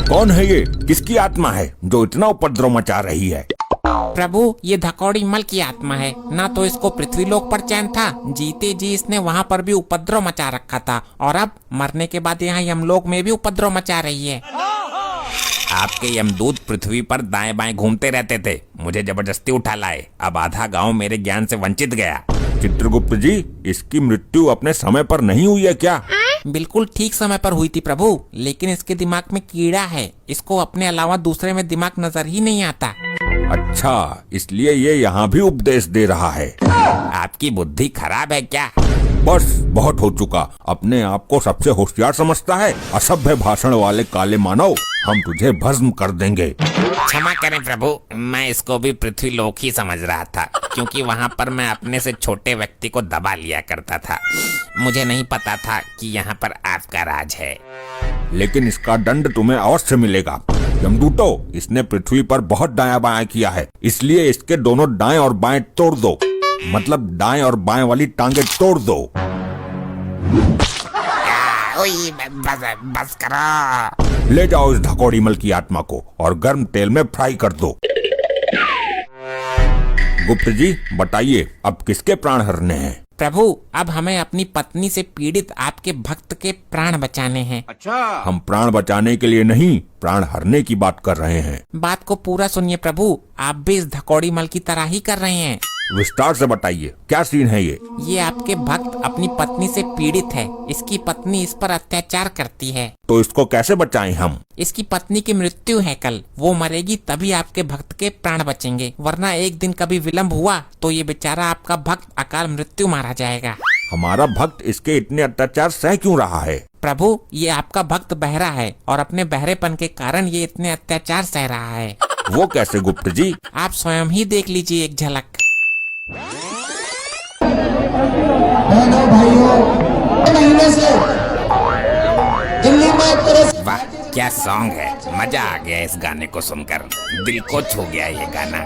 कौन है ये? किसकी आत्मा है जो इतना उपद्रव मचा रही है? प्रभु, ये धकौड़ी मल की आत्मा है। ना तो इसको पृथ्वीलोक पर चैन था, जीते जी इसने वहाँ पर भी उपद्रव मचा रखा था, और अब मरने के बाद यहाँ यमलोक में भी उपद्रव मचा रही है। आपके यमदूत पृथ्वी पर दाएं बाएं घूमते रहते थे, मुझे जबरदस्ती उठा लाए। अब आधा गांव मेरे ज्ञान से वंचित गया। चित्रगुप्त जी, इसकी मृत्यु अपने समय पर नहीं हुई है क्या? बिल्कुल ठीक समय पर हुई थी प्रभु, लेकिन इसके दिमाग में कीड़ा है। इसको अपने अलावा दूसरे में दिमाग नजर ही नहीं आता। अच्छा, इसलिए ये यहाँ भी उपदेश दे रहा है। आपकी बुद्धि खराब है क्या? बस बहुत हो चुका। अपने आप को सबसे होशियार समझता है। असभ्य भाषण वाले काले मानव, हम तुझे भस्म कर देंगे। क्षमा करें प्रभु, मैं इसको भी पृथ्वी लोक ही समझ रहा था, क्योंकि वहाँ पर मैं अपने से छोटे व्यक्ति को दबा लिया करता था। मुझे नहीं पता था कि यहाँ पर आपका राज है। लेकिन इसका दंड तुम्हें अवश्य मिलेगा। यमदूतो, इसने पृथ्वी पर बहुत दायां बायां किया है, इसलिए इसके दोनों दाएं और बाएं तोड़ दो। मतलब दाएं और बाएं वाली टांगे तोड़ दो। बस करो। ले जाओ इस धकौड़ी मल की आत्मा को और गर्म तेल में फ्राई कर दो। गुप्त जी, बताइए अब किसके प्राण हरने हैं? प्रभु, अब हमें अपनी पत्नी से पीड़ित आपके भक्त के प्राण बचाने हैं। अच्छा, हम प्राण बचाने के लिए नहीं, प्राण हरने की बात कर रहे हैं। बात को पूरा सुनिए प्रभु, आप भी इस धकौड़ी मल की तरह ही कर रहे हैं। विस्तार से बताइए, क्या सीन है ये? ये आपके भक्त अपनी पत्नी से पीड़ित है। इसकी पत्नी इस पर अत्याचार करती है। तो इसको कैसे बचाएं हम? इसकी पत्नी की मृत्यु है कल, वो मरेगी तभी आपके भक्त के प्राण बचेंगे, वरना एक दिन कभी विलम्ब हुआ तो ये बेचारा आपका भक्त अकाल मृत्यु मारा जाएगा। हमारा भक्त इसके इतने अत्याचार सह क्यों रहा है? प्रभु, ये आपका भक्त बहरा है और अपने बहरेपन के कारण ये इतने अत्याचार सह रहा है। वो कैसे गुप्त जी? आप स्वयं ही देख लीजिए एक झलक। वाह, क्या सॉन्ग है। मजा आ गया इस गाने को सुनकर, दिल को छू गया ये गाना।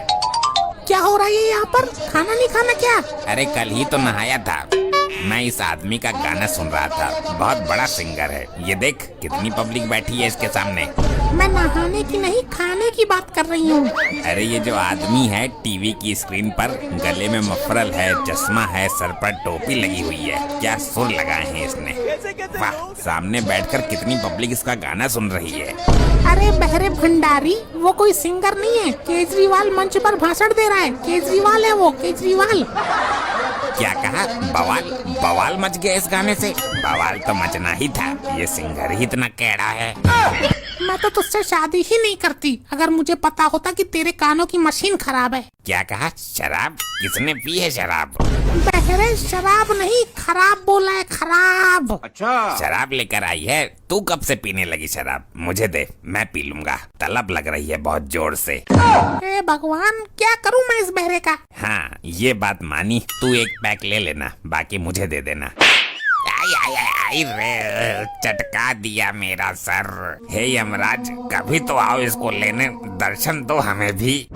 क्या हो रहा है यहाँ पर? खाना नहीं खाना क्या? अरे कल ही तो नहाया था। मैं इस आदमी का गाना सुन रहा था, बहुत बड़ा सिंगर है। ये देख कितनी पब्लिक बैठी है इसके सामने। मैं नहाने की नहीं, खाने की बात कर रही हूँ। अरे ये जो आदमी है टीवी की स्क्रीन पर, गले में मफरल है, चश्मा है, सर पर टोपी लगी हुई है, क्या सुर लगाए हैं इसने। वाह, सामने बैठकर कितनी पब्लिक इसका गाना सुन रही है। अरे बहरे भंडारी, वो कोई सिंगर नहीं है, केजरीवाल मंच पर भाषण दे रहा है। केजरीवाल है वो, केजरीवाल। क्या कहा? बवाल? बवाल मच गया इस गाने से? बवाल तो मचना ही था, ये सिंगर ही इतना कैड़ा है। मैं तो तुझसे शादी ही नहीं करती अगर मुझे पता होता कि तेरे कानों की मशीन खराब है। क्या कहा? शराब? किसने पी है शराब? बहरे शराब नहीं, खराब बोला है, खराब। अच्छा, शराब लेकर आई है? तू कब से पीने लगी शराब? मुझे दे, मैं पी लूंगा। तलब लग रही है बहुत जोर से। हे भगवान, क्या करूं मैं इस बहरे का? हाँ, ये बात मानी। तू एक पैक ले लेना, बाकी मुझे दे देना। आई आई आई आई रे, चटका दिया मेरा सर। हे यमराज, कभी तो आओ इसको लेने, दर्शन दो हमें भी।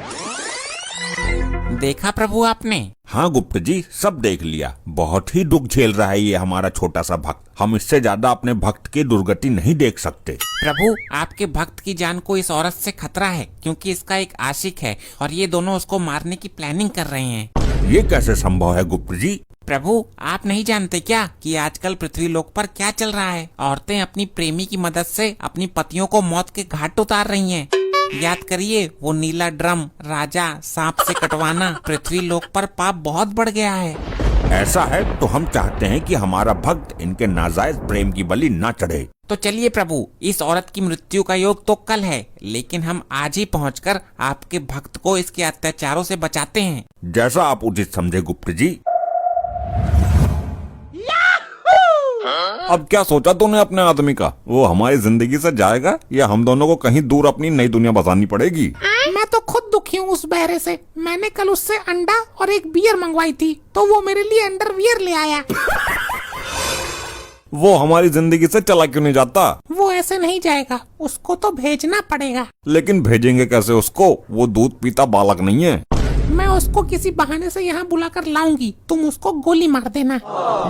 देखा प्रभु आपने? हाँ गुप्त जी, सब देख लिया। बहुत ही दुख झेल रहा है ये हमारा छोटा सा भक्त। हम इससे ज्यादा अपने भक्त की दुर्गति नहीं देख सकते। प्रभु, आपके भक्त की जान को इस औरत से खतरा है, क्योंकि इसका एक आशिक है और ये दोनों उसको मारने की प्लानिंग कर रहे हैं। ये कैसे संभव है गुप्त जी? प्रभु, आप नहीं जानते क्या कि आजकल पृथ्वी लोक पर क्या चल रहा है? औरतें अपनी प्रेमी की मदद से अपनी पतियों को मौत के घाट उतार रही हैं। याद करिए, वो नीला ड्रम, राजा, सांप से कटवाना। पृथ्वी लोक पर पाप बहुत बढ़ गया है। ऐसा है तो हम चाहते हैं कि हमारा भक्त इनके नाजायज प्रेम की बलि न चढ़े। तो चलिए प्रभु, इस औरत की मृत्यु का योग तो कल है, लेकिन हम आज ही पहुंचकर आपके भक्त को इसके अत्याचारों से बचाते हैं। जैसा आप उचित समझे गुप्त जी। अब क्या सोचा तूने अपने आदमी का? वो हमारी जिंदगी से जाएगा या हम दोनों को कहीं दूर अपनी नई दुनिया बसानी पड़ेगी? मैं तो खुद दुखी हूँ उस बहरे से। मैंने कल उससे अंडा और एक बियर मंगवाई थी, तो वो मेरे लिए अंडरवियर ले आया। वो हमारी जिंदगी से चला क्यों नहीं जाता? वो ऐसे नहीं जाएगा, उसको तो भेजना पड़ेगा। लेकिन भेजेंगे कैसे उसको? वो दूध पीता बालक नहीं है। मैं उसको किसी बहाने से यहाँ बुलाकर लाऊंगी, तुम उसको गोली मार देना।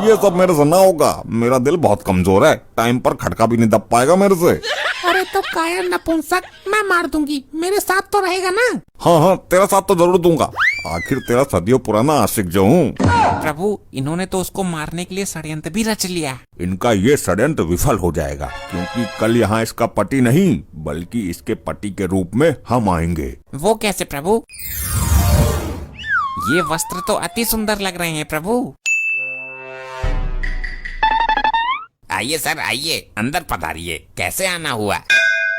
ये सब मेरे से ना होगा, मेरा दिल बहुत कमजोर है, टाइम पर खटका भी नहीं दब पाएगा मेरे से। अरे तो कायर नपुंसक, मैं मार दूंगी, मेरे साथ तो रहेगा ना? हाँ हाँ, तेरा साथ तो जरूर दूंगा, आखिर तेरा सदियों पुराना आशिक जो हूँ। प्रभु, इन्होंने तो उसको मारने के लिए षड्यंत्र भी रच लिया। इनका ये षड्यंत्र विफल हो जाएगा, क्योंकि कल यहाँ इसका पति नहीं बल्कि इसके पति के रूप में हम आएंगे। वो कैसे प्रभु? ये वस्त्र तो अति सुंदर लग रहे हैं प्रभु। आइए सर आइए, अंदर पधारिए। कैसे आना हुआ?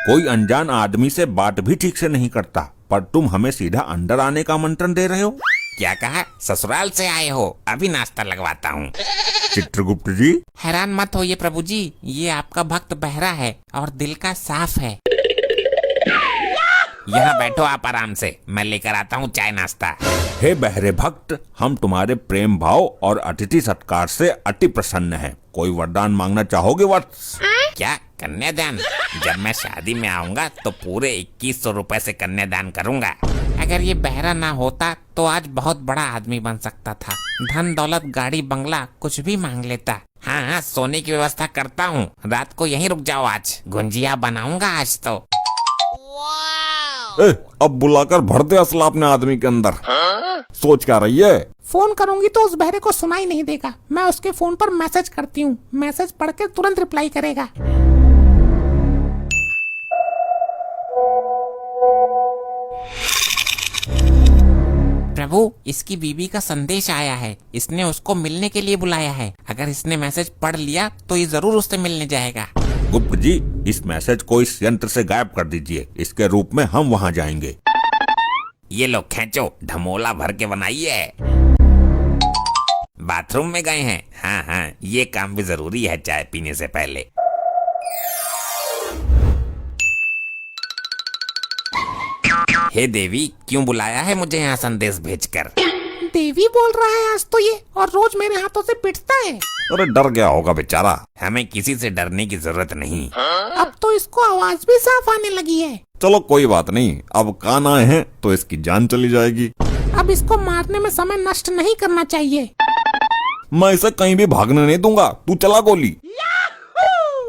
कोई अनजान आदमी से बात भी ठीक से नहीं करता, पर तुम हमें सीधा अंदर आने का आमंत्रण दे रहे हो। क्या कहा? ससुराल से आए हो? अभी नाश्ता लगवाता हूँ। चित्रगुप्त जी, हैरान मत होइए प्रभु जी, ये आपका भक्त बहरा है और दिल का साफ है। यहाँ बैठो आप आराम से, मैं लेकर आता हूँ चाय नाश्ता। हे बहरे भक्त, हम तुम्हारे प्रेम भाव और अतिथि सत्कार से अति प्रसन्न हैं। कोई वरदान मांगना चाहोगे वत्स? क्या कन्यादान? जब मैं शादी में आऊंगा तो पूरे 2100 रुपए से कन्यादान करूंगा। अगर ये बहरा ना होता तो आज बहुत बड़ा आदमी बन सकता था, धन दौलत गाड़ी बंगला कुछ भी मांग लेता। हाँ हाँ, सोने की व्यवस्था करता हूँ, रात को यहीं रुक जाओ, आज गुंजिया बनाऊंगा आज तो। अब बुलाकर भर दे असला अपने आदमी के अंदर। सोच क्या रही है? फोन करूंगी तो उस बहरे को सुनाई नहीं देगा, मैं उसके फोन पर मैसेज करती हूँ, मैसेज पढ़ के तुरंत रिप्लाई करेगा। प्रभु, इसकी बीबी का संदेश आया है, इसने उसको मिलने के लिए बुलाया है। अगर इसने मैसेज पढ़ लिया तो ये जरूर उससे मिलने जाएगा। गुप्त जी, इस मैसेज को इस यंत्र से गायब कर दीजिए, इसके रूप में हम वहाँ जाएंगे। ये लो खींचो, ढमोला भर के बनाइए। बाथरूम में गए हैं? हाँ हाँ, ये काम भी जरूरी है चाय पीने से पहले। हे देवी, क्यों बुलाया है मुझे यहाँ संदेश भेजकर? देवी बोल रहा है आज तो ये, और रोज मेरे हाथों से पिटता है। अरे डर गया होगा बेचारा। हमें किसी से डरने की जरूरत नहीं। अब तो इसको आवाज भी साफ आने लगी है। चलो कोई बात नहीं, अब कान आए हैं तो इसकी जान चली जाएगी। अब इसको मारने में समय नष्ट नहीं करना चाहिए। मैं इसे कहीं भी भागने नहीं दूंगा, तू चला गोली।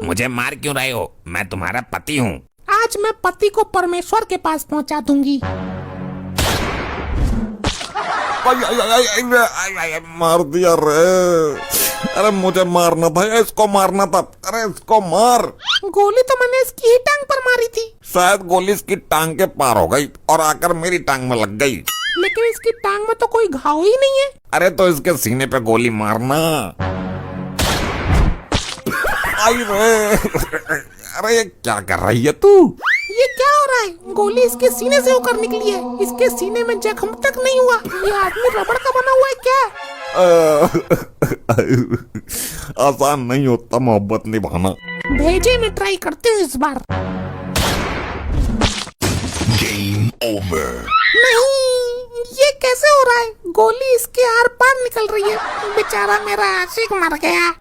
मुझे मार क्यों रहे हो? मैं तुम्हारा पति हूँ। आज मैं पति को परमेश्वर के पास पहुँचा दूंगी। मार दिया रे। अरे मुझे मारना था या इसको मारना था? अरे इसको मार। गोली तो मैंने इसकी ही टांग पर मारी थी। शायद गोली इसकी टांग के पार हो गई और आकर मेरी टांग में लग गई। लेकिन इसकी टांग में तो कोई घाव ही नहीं है। अरे तो इसके सीने पे गोली मारना। आई रे। अरे ये क्या कर रही है तू? ये क्या हो रहा है? गोली इसके सीने से होकर निकली है, इसके सीने में जख्म तक नहीं हुआ। ये आदमी रबड़ का बना हुआ है क्या? आसान नहीं होता मोहब्बत निभाना। भेजे मैं ट्राई करती हूँ इस बार। Game over. नहीं, ये कैसे हो रहा है? गोली इसके आर पार निकल रही है, बेचारा मेरा आशिक मर गया।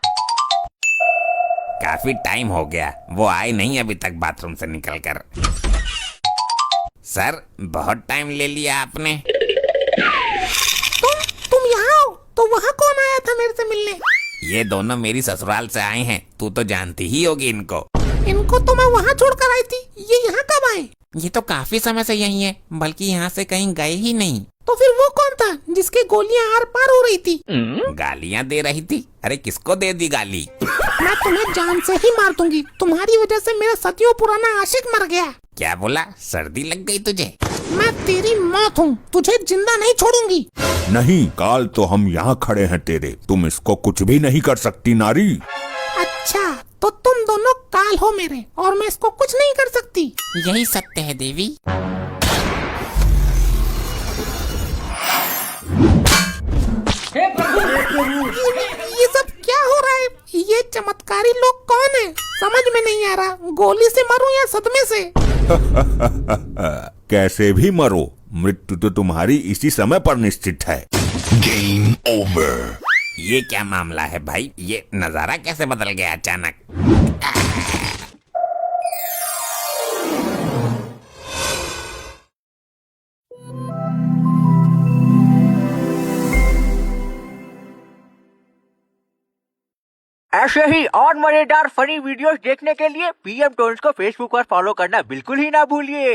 काफी टाइम हो गया, वो आए नहीं अभी तक बाथरूम से निकलकर। सर, बहुत टाइम ले लिया आपने। तुम यहाँ हो? तो वहाँ कौन आया था मेरे से मिलने? ये दोनों मेरी ससुराल से आए हैं, तू तो जानती ही होगी इनको। इनको तो मैं वहाँ छोड़कर आई थी, ये यहाँ कब आए? ये तो काफी समय से यही है, बल्कि यहाँ से कहीं गए ही नहीं। तो फिर वो कौन था जिसके गोलियां आर पार हो रही थी? गालियाँ दे रही थी? अरे किसको दे दी गाली? मैं तुम्हें जान से ही मार दूंगी, तुम्हारी वजह से मेरा सदियों पुराना आशिक मर गया। क्या बोला? सर्दी लग गई तुझे? मैं तेरी मौत हूँ, तुझे जिंदा नहीं छोड़ूंगी। नहीं, काल तो हम यहाँ खड़े हैं तेरे, तुम इसको कुछ भी नहीं कर सकती नारी। अच्छा, तो तुम दोनों काल हो मेरे और मैं इसको कुछ नहीं कर सकती। यही सत्य है देवी। ये सब क्या हो रहा है? ये चमत्कारी लोग कौन है? समझ में नहीं आ रहा, गोली से मरूं या सदमे से? कैसे भी मरो, मृत्यु तो तुम्हारी इसी समय पर निश्चित है। Game over. ये क्या मामला है भाई? ये नजारा कैसे बदल गया अचानक? ऐसे ही और मजेदार फनी वीडियोस देखने के लिए पीएम टोन्स को फेसबुक पर फॉलो करना बिल्कुल ही ना भूलिए।